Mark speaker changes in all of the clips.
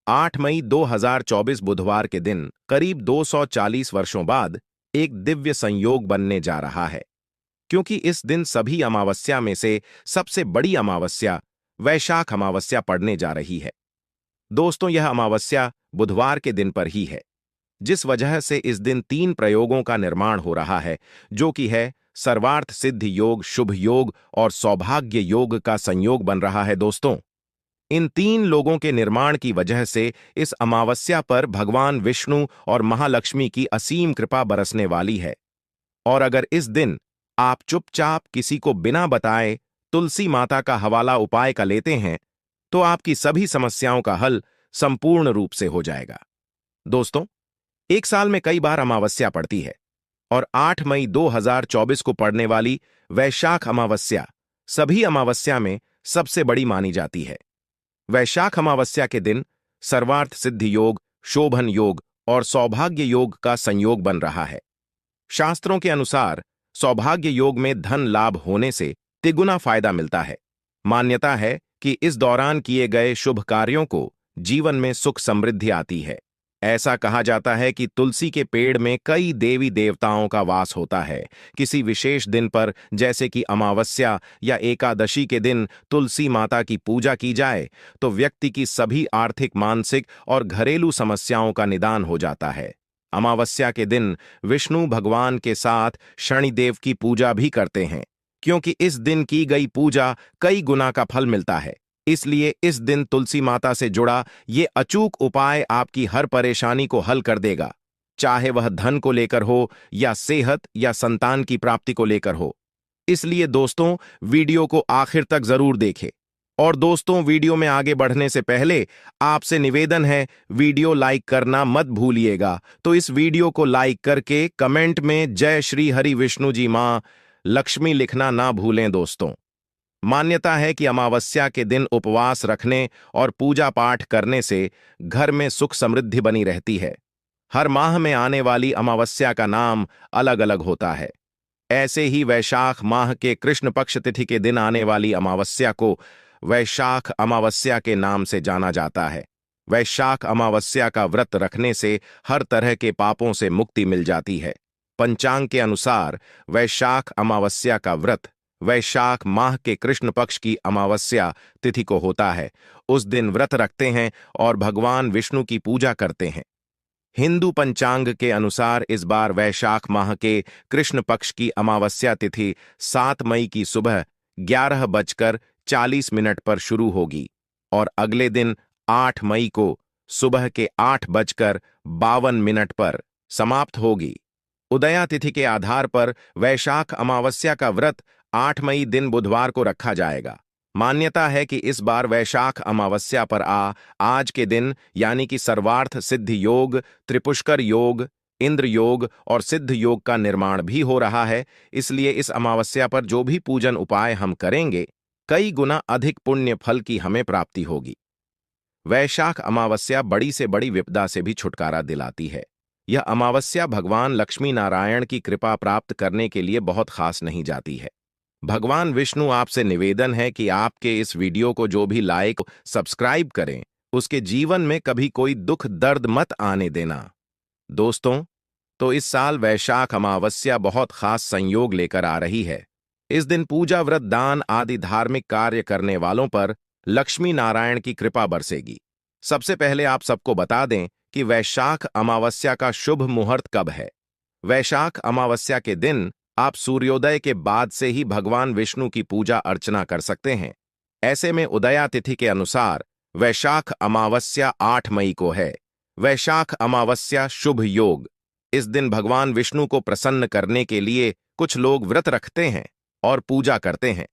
Speaker 1: 8 मई 2024 बुधवार के दिन करीब 240 वर्षों बाद एक दिव्य संयोग बनने जा रहा है, क्योंकि इस दिन सभी अमावस्या में से सबसे बड़ी अमावस्या वैशाख अमावस्या पड़ने जा रही है। दोस्तों, यह अमावस्या बुधवार के दिन पर ही है, जिस वजह से इस दिन 3 प्रयोगों का निर्माण हो रहा है, जो कि है सर्वार्थ सिद्धि योग, शुभ योग और सौभाग्य योग का संयोग बन रहा है। दोस्तों, इन 3 लोगों के निर्माण की वजह से इस अमावस्या पर भगवान विष्णु और महालक्ष्मी की असीम कृपा बरसने वाली है। और अगर इस दिन आप चुपचाप किसी को बिना बताए तुलसी माता का हवाला उपाय का लेते हैं, तो आपकी सभी समस्याओं का हल संपूर्ण रूप से हो जाएगा। दोस्तों, एक साल में कई बार अमावस्या पड़ती है और 8 मई 2024 को पड़ने वाली वैशाख अमावस्या सभी अमावस्या में सबसे बड़ी मानी जाती है। वैशाख अमावस्या के दिन सर्वार्थ सिद्धि योग, शोभन योग और सौभाग्य योग का संयोग बन रहा है। शास्त्रों के अनुसार सौभाग्य योग में धन लाभ होने से तिगुना फायदा मिलता है। मान्यता है कि इस दौरान किए गए शुभ कार्यों को जीवन में सुख समृद्धि आती है। ऐसा कहा जाता है कि तुलसी के पेड़ में कई देवी देवताओं का वास होता है। किसी विशेष दिन पर, जैसे कि अमावस्या या एकादशी के दिन तुलसी माता की पूजा की जाए तो व्यक्ति की सभी आर्थिक, मानसिक और घरेलू समस्याओं का निदान हो जाता है। अमावस्या के दिन विष्णु भगवान के साथ शनिदेव की पूजा भी करते हैं, क्योंकि इस दिन की गई पूजा कई गुना का फल मिलता है। इसलिए इस दिन तुलसी माता से जुड़ा ये अचूक उपाय आपकी हर परेशानी को हल कर देगा, चाहे वह धन को लेकर हो या सेहत या संतान की प्राप्ति को लेकर हो। इसलिए दोस्तों, वीडियो को आखिर तक जरूर देखें। और दोस्तों, वीडियो में आगे बढ़ने से पहले आपसे निवेदन है, वीडियो लाइक करना मत भूलिएगा। तो इस वीडियो को लाइक करके कमेंट में जय श्री हरि विष्णु जी मां लक्ष्मी लिखना ना भूलें। दोस्तों, मान्यता है कि अमावस्या के दिन उपवास रखने और पूजा पाठ करने से घर में सुख समृद्धि बनी रहती है। हर माह में आने वाली अमावस्या का नाम अलग अलग होता है। ऐसे ही वैशाख माह के कृष्ण पक्ष तिथि के दिन आने वाली अमावस्या को वैशाख अमावस्या के नाम से जाना जाता है। वैशाख अमावस्या का व्रत रखने से हर तरह के पापों से मुक्ति मिल जाती है। पंचांग के अनुसार वैशाख अमावस्या का व्रत वैशाख माह के कृष्ण पक्ष की अमावस्या तिथि को होता है। उस दिन व्रत रखते हैं और भगवान विष्णु की पूजा करते हैं। हिंदू पंचांग के अनुसार इस बार वैशाख माह के कृष्ण पक्ष की अमावस्या तिथि 7 मई की सुबह 11:40 पर शुरू होगी और अगले दिन 8 मई को सुबह के 8:52 पर समाप्त होगी। उदया तिथि के आधार पर वैशाख अमावस्या का व्रत 8 मई दिन बुधवार को रखा जाएगा। मान्यता है कि इस बार वैशाख अमावस्या पर आज के दिन यानी कि सर्वार्थ सिद्धि योग, त्रिपुष्कर योग, इंद्र योग और सिद्ध योग का निर्माण भी हो रहा है। इसलिए इस अमावस्या पर जो भी पूजन उपाय हम करेंगे, कई गुना अधिक पुण्य फल की हमें प्राप्ति होगी। वैशाख अमावस्या बड़ी से बड़ी विपदा से भी छुटकारा दिलाती है। यह अमावस्या भगवान लक्ष्मी नारायण की कृपा प्राप्त करने के लिए बहुत खास नहीं जाती है। भगवान विष्णु आपसे निवेदन है कि आपके इस वीडियो को जो भी लाइक, सब्सक्राइब करें, उसके जीवन में कभी कोई दुख दर्द मत आने देना। दोस्तों, तो इस साल वैशाख अमावस्या बहुत खास संयोग लेकर आ रही है। इस दिन पूजा, व्रत, दान आदि धार्मिक कार्य करने वालों पर लक्ष्मी नारायण की कृपा बरसेगी। सबसे पहले आप सबको बता दें कि वैशाख अमावस्या का शुभ मुहूर्त कब है। वैशाख अमावस्या के दिन आप सूर्योदय के बाद से ही भगवान विष्णु की पूजा अर्चना कर सकते हैं। ऐसे में उदया तिथि के अनुसार वैशाख अमावस्या 8 मई को है। वैशाख अमावस्या शुभ योग। इस दिन भगवान विष्णु को प्रसन्न करने के लिए कुछ लोग व्रत रखते हैं और पूजा करते हैं।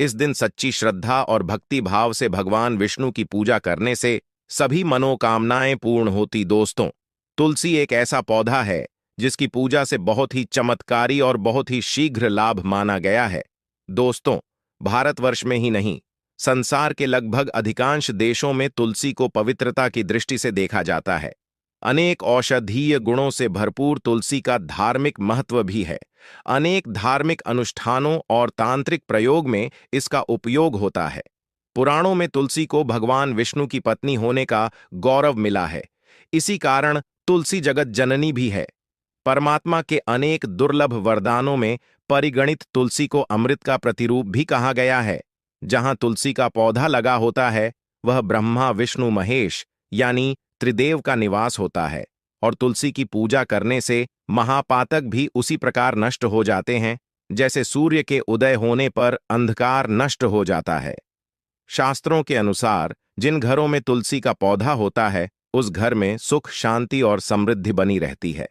Speaker 1: इस दिन सच्ची श्रद्धा और भक्ति भाव से भगवान विष्णु की पूजा करने से सभी मनोकामनाएं पूर्ण होती। दोस्तों, तुलसी एक ऐसा पौधा है जिसकी पूजा से बहुत ही चमत्कारी और बहुत ही शीघ्र लाभ माना गया है। दोस्तों, भारतवर्ष में ही नहीं, संसार के लगभग अधिकांश देशों में तुलसी को पवित्रता की दृष्टि से देखा जाता है। अनेक औषधीय गुणों से भरपूर तुलसी का धार्मिक महत्व भी है। अनेक धार्मिक अनुष्ठानों और तांत्रिक प्रयोग में इसका उपयोग होता है। पुराणों में तुलसी को भगवान विष्णु की पत्नी होने का गौरव मिला है। इसी कारण तुलसी जगत जननी भी है। परमात्मा के अनेक दुर्लभ वरदानों में परिगणित तुलसी को अमृत का प्रतिरूप भी कहा गया है। जहां तुलसी का पौधा लगा होता है, वह ब्रह्मा विष्णु महेश यानी त्रिदेव का निवास होता है। और तुलसी की पूजा करने से महापातक भी उसी प्रकार नष्ट हो जाते हैं, जैसे सूर्य के उदय होने पर अंधकार नष्ट हो जाता है। शास्त्रों के अनुसार जिन घरों में तुलसी का पौधा होता है, उस घर में सुख, शांति और समृद्धि बनी रहती है।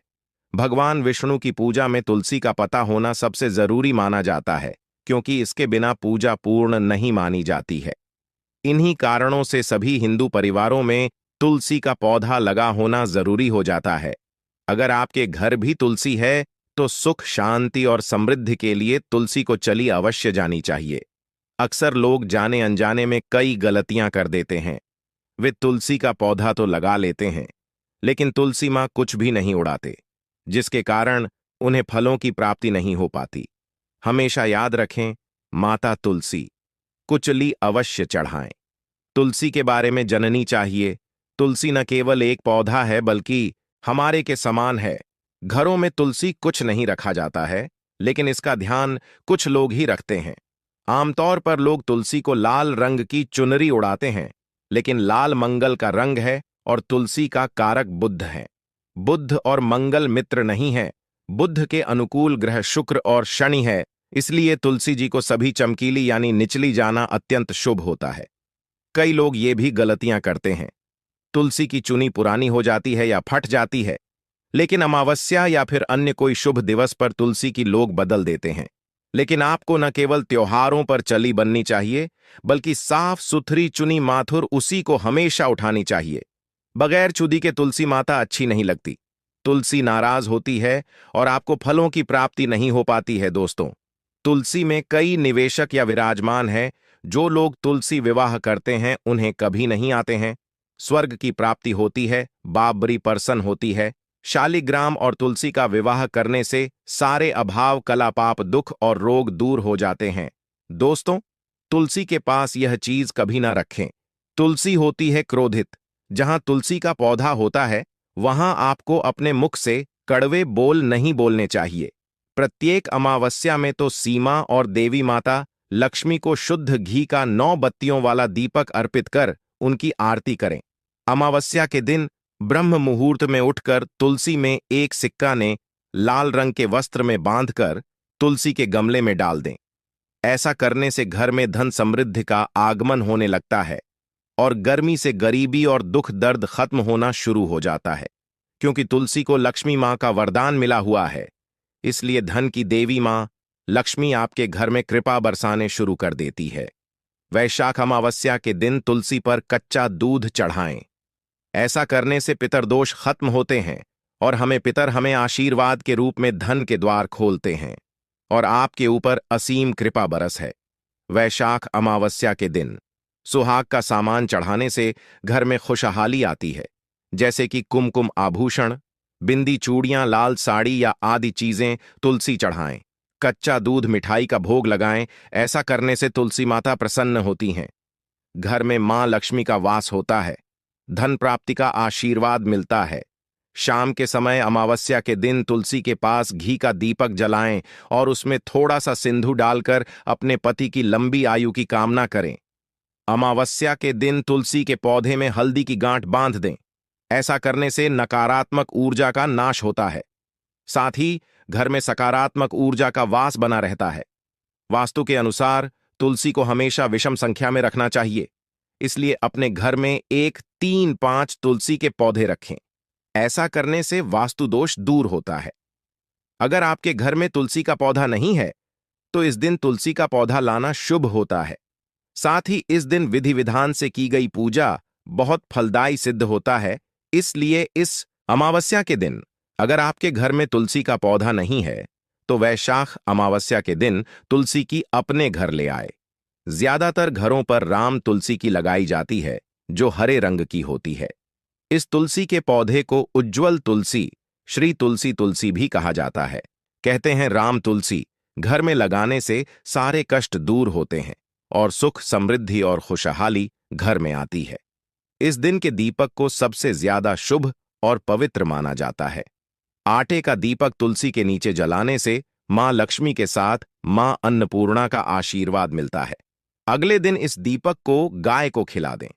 Speaker 1: भगवान विष्णु की पूजा में तुलसी का पता होना सबसे जरूरी माना जाता है, क्योंकि इसके बिना पूजा पूर्ण नहीं मानी जाती है। इन्हीं कारणों से सभी हिंदू परिवारों में तुलसी का पौधा लगा होना जरूरी हो जाता है। अगर आपके घर भी तुलसी है, तो सुख, शांति और समृद्धि के लिए तुलसी को चली अवश्य जानी चाहिए। अक्सर लोग जाने अनजाने में कई गलतियां कर देते हैं। वे तुलसी का पौधा तो लगा लेते हैं, लेकिन तुलसी मां कुछ भी नहीं उड़ाते, जिसके कारण उन्हें फलों की प्राप्ति नहीं हो पाती। हमेशा याद रखें, माता तुलसी कुचली अवश्य चढ़ाएं। तुलसी के बारे में जननी चाहिए। तुलसी न केवल एक पौधा है, बल्कि हमारे के समान है। घरों में तुलसी कुछ नहीं रखा जाता है, लेकिन इसका ध्यान कुछ लोग ही रखते हैं। आमतौर पर लोग तुलसी को लाल रंग की चुनरी उड़ाते हैं, लेकिन लाल मंगल का रंग है और तुलसी का कारक बुध है। बुध और मंगल मित्र नहीं है। बुध के अनुकूल ग्रह शुक्र और शनि है। इसलिए तुलसी जी को सभी चमकीली यानी निचली जाना अत्यंत शुभ होता है। कई लोग ये भी गलतियां करते हैं। तुलसी की चुनी पुरानी हो जाती है या फट जाती है, लेकिन अमावस्या या फिर अन्य कोई शुभ दिवस पर तुलसी की लोग बदल देते हैं। लेकिन आपको न केवल त्योहारों पर चली बननी चाहिए, बल्कि साफ सुथरी चुनी माथुर उसी को हमेशा उठानी चाहिए। बगैर चुदी के तुलसी माता अच्छी नहीं लगती। तुलसी नाराज होती है और आपको फलों की प्राप्ति नहीं हो पाती है। दोस्तों, तुलसी में कई निवेशक या विराजमान हैं। जो लोग तुलसी विवाह करते हैं, उन्हें कभी नहीं आते हैं। स्वर्ग की प्राप्ति होती है, बाबरी प्रसन्न होती है। शालिग्राम और तुलसी का विवाह करने से सारे अभाव, कला, पाप, दुख और रोग दूर हो जाते हैं। दोस्तों, तुलसी के पास यह चीज कभी ना रखें। तुलसी होती है क्रोधित। जहां तुलसी का पौधा होता है, वहां आपको अपने मुख से कड़वे बोल नहीं बोलने चाहिए। प्रत्येक अमावस्या में तो सीमा और देवी माता लक्ष्मी को शुद्ध घी का 9 बत्तियों वाला दीपक अर्पित कर उनकी आरती करें। अमावस्या के दिन ब्रह्म मुहूर्त में उठकर तुलसी में एक सिक्का ने लाल रंग के वस्त्र में बांधकर तुलसी के गमले में डाल दें। ऐसा करने से घर में धन समृद्धि का आगमन होने लगता है और गर्मी से गरीबी और दुख दर्द खत्म होना शुरू हो जाता है। क्योंकि तुलसी को लक्ष्मी मां का वरदान मिला हुआ है, इसलिए धन की देवी मां लक्ष्मी आपके घर में कृपा बरसाने शुरू कर देती है। वैशाख अमावस्या के दिन तुलसी पर कच्चा दूध चढ़ाएं। ऐसा करने से पितरदोष खत्म होते हैं और पितर हमें आशीर्वाद के रूप में धन के द्वार खोलते हैं और आपके ऊपर असीम कृपा बरस है। वैशाख अमावस्या के दिन सुहाग का सामान चढ़ाने से घर में खुशहाली आती है, जैसे कि कुमकुम आभूषण, बिंदी, चूड़ियां, लाल साड़ी या आदि चीजें तुलसी चढ़ाएं। कच्चा दूध, मिठाई का भोग लगाएं। ऐसा करने से तुलसी माता प्रसन्न होती हैं। घर में मां लक्ष्मी का वास होता है। धन प्राप्ति का आशीर्वाद मिलता है। शाम के समय अमावस्या के दिन तुलसी के पास घी का दीपक जलाएं और उसमें थोड़ा सा सिंधु डालकर अपने पति की लंबी आयु की कामना करें। अमावस्या के दिन तुलसी के पौधे में हल्दी की गांठ बांध दें। ऐसा करने से नकारात्मक ऊर्जा का नाश होता है। साथ ही घर में सकारात्मक ऊर्जा का वास बना रहता है। वास्तु के अनुसार तुलसी को हमेशा विषम संख्या में रखना चाहिए, इसलिए अपने घर में 1, 3, 5 तुलसी के पौधे रखें। ऐसा करने से वास्तु दोष दूर होता है। अगर आपके घर में तुलसी का पौधा नहीं है, तो इस दिन तुलसी का पौधा लाना शुभ होता है। साथ ही इस दिन विधि विधान से की गई पूजा बहुत फलदायी सिद्ध होता है। इसलिए इस अमावस्या के दिन अगर आपके घर में तुलसी का पौधा नहीं है, तो वैशाख अमावस्या के दिन तुलसी की अपने घर ले आए। ज्यादातर घरों पर राम तुलसी की लगाई जाती है, जो हरे रंग की होती है। इस तुलसी के पौधे को उज्ज्वल तुलसी, श्री तुलसी तुलसी भी कहा जाता है। कहते हैं राम तुलसी घर में लगाने से सारे कष्ट दूर होते हैं और सुख, समृद्धि और खुशहाली घर में आती है। इस दिन के दीपक को सबसे ज्यादा शुभ और पवित्र माना जाता है। आटे का दीपक तुलसी के नीचे जलाने से मां लक्ष्मी के साथ मां अन्नपूर्णा का आशीर्वाद मिलता है। अगले दिन इस दीपक को गाय को खिला दें।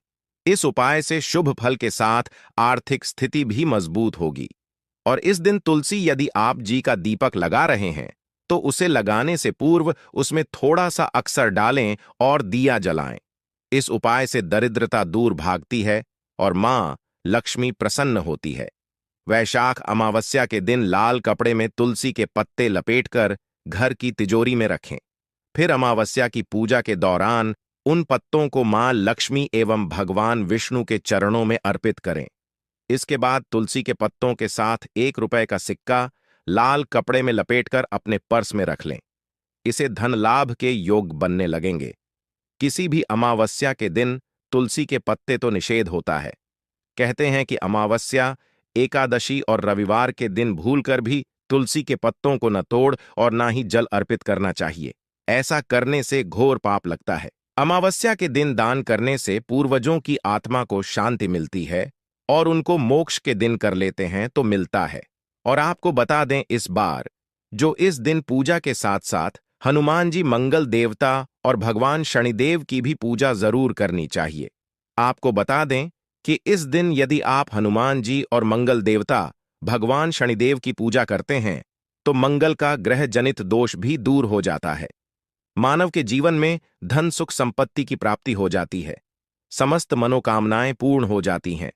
Speaker 1: इस उपाय से शुभ फल के साथ आर्थिक स्थिति भी मजबूत होगी। और इस दिन तुलसी यदि आप जी का दीपक लगा रहे हैं तो उसे लगाने से पूर्व उसमें थोड़ा सा अक्सर डालें और दिया जलाएं। इस उपाय से दरिद्रता दूर भागती है और मां लक्ष्मी प्रसन्न होती है। वैशाख अमावस्या के दिन लाल कपड़े में तुलसी के पत्ते लपेटकर घर की तिजोरी में रखें। फिर अमावस्या की पूजा के दौरान उन पत्तों को मां लक्ष्मी एवं भगवान विष्णु के चरणों में अर्पित करें। इसके बाद तुलसी के पत्तों के साथ 1 रुपए का सिक्का लाल कपड़े में लपेटकर अपने पर्स में रख लें। इसे धन लाभ के योग बनने लगेंगे। किसी भी अमावस्या के दिन तुलसी के पत्ते तो निषेध होता है। कहते हैं कि अमावस्या, एकादशी और रविवार के दिन भूलकर भी तुलसी के पत्तों को न तोड़ और ना ही जल अर्पित करना चाहिए। ऐसा करने से घोर पाप लगता है। अमावस्या के दिन दान करने से पूर्वजों की आत्मा को शांति मिलती है और उनको मोक्ष के दिन कर लेते हैं तो मिलता है। और आपको बता दें इस बार जो इस दिन पूजा के साथ साथ हनुमान जी, मंगल देवता और भगवान शनिदेव की भी पूजा जरूर करनी चाहिए। आपको बता दें कि इस दिन यदि आप हनुमान जी और मंगल देवता भगवान शनिदेव की पूजा करते हैं तो मंगल का ग्रह जनित दोष भी दूर हो जाता है। मानव के जीवन में धन, सुख, संपत्ति की प्राप्ति हो जाती है। समस्त मनोकामनाएं पूर्ण हो जाती हैं।